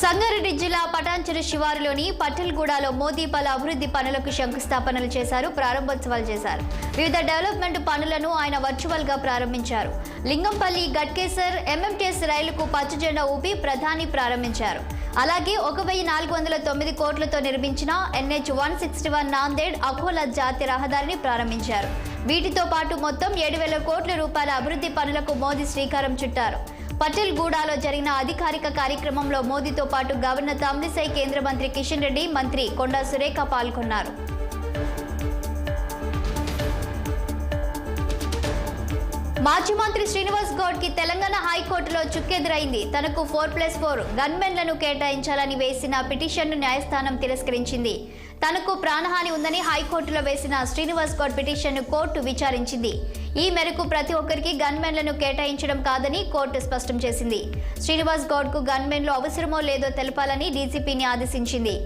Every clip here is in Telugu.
సంగారెడ్డి జిల్లా పటాన్చెరు శివారులోని పట్టెల్గూడలో మోదీ పలు అభివృద్ధి పనులకు శంకుస్థాపనలు చేశారు, ప్రారంభోత్సవాలు చేశారు. వివిధ డెవలప్మెంట్ పనులను ఆయన వర్చువల్ గా ప్రారంభించారు. లింగంపల్లి గట్కేసర్ ఎంఎంటీఎస్ రైలుకు పచ్చజెండా ఊపి ప్రధాని ప్రారంభించారు. అలాగే 1409 కోట్లతో నిర్మించిన NH-161 నాందేడ్ అకోలా జాతీయ రహదారిని ప్రారంభించారు. వీటితో పాటు మొత్తం 7,000 కోట్ల రూపాయల అభివృద్ధి పనులకు మోదీ శ్రీకారం చుట్టారు. పటేల్గూడలో జరిగిన అధికారిక కార్యక్రమంలో మోదీతో పాటు గవర్నర్ తమిళిసై, కేంద్ర మంత్రి కిషన్ రెడ్డి, మంత్రి కొండా సురేఖ పాల్గొన్నారు. మాజీ మంత్రి శ్రీనివాస్ గౌడ్ కి తెలంగాణ హైకోర్టులో చుక్కెదురైంది. తనకు 4+4 గన్మెన్లను కేటాయించాలని వేసిన పిటిషన్ను న్యాయస్థానం తిరస్కరించింది. తనకు ప్రాణహాని ఉందని హైకోర్టులో వేసిన శ్రీనివాస్ గౌడ్ పిటిషన్ను కోర్టు విచారించింది. ఈ మేరకు ప్రతి ఒక్కరికి గన్మెన్లను కేటాయించడం కాదని కోర్టు స్పష్టం చేసింది. శ్రీనివాస్ గౌడ్ కు గన్మెన్లు అవసరమో లేదో తెలపాలని డీజీపీని ఆదేశించింది.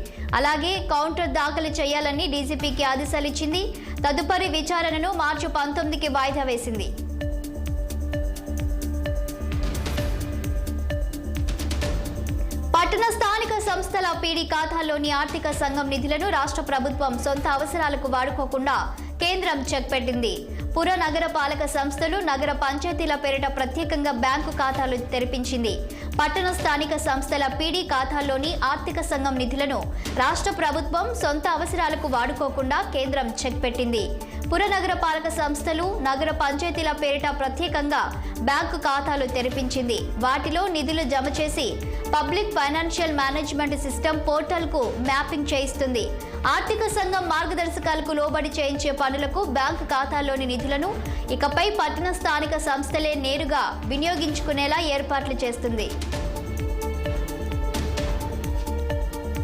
అలాగే కౌంటర్ దాఖలు చేయాలని డీజీపీకి ఆదేశాలు ఇచ్చింది. తదుపరి విచారణను మార్చి 19కి వాయిదా వేసింది. పట్టణ స్థానిక సంస్థల పీడీ ఖాతాల్లోని ఆర్థిక సంఘం నిధులను రాష్ట్ర ప్రభుత్వం సొంత అవసరాలకు వాడుకోకుండా కేంద్రం చెక్ పెట్టింది. పుర నగర పాలక సంస్థలు, నగర పంచాయతీల పేరిట ప్రత్యేకంగా బ్యాంకు ఖాతాలు తెరిపించింది. పట్టణ స్థానిక సంస్థల పీడీ ఖాతాల్లోని ఆర్థిక సంఘం నిధులను రాష్ట్ర ప్రభుత్వం సొంత అవసరాలకు వాడుకోకుండా కేంద్రం చెక్ పెట్టింది. పురనగర పాలక సంస్థలు, నగర పంచాయతీల పేరిట ప్రత్యేకంగా బ్యాంకు ఖాతాలు తెరిపించింది. వాటిలో నిధులు జమ చేసి పబ్లిక్ ఫైనాన్షియల్ మేనేజ్మెంట్ సిస్టమ్ పోర్టల్కు మ్యాపింగ్ చేయిస్తుంది. ఆర్థిక సంఘం మార్గదర్శకాలకు లోబడి చేయించే పనులకు బ్యాంకు ఖాతాల్లోని నిధులను ఇకపై పట్టణ స్థానిక సంస్థలే నేరుగా వినియోగించుకునేలా ఏర్పాట్లు చేస్తుంది.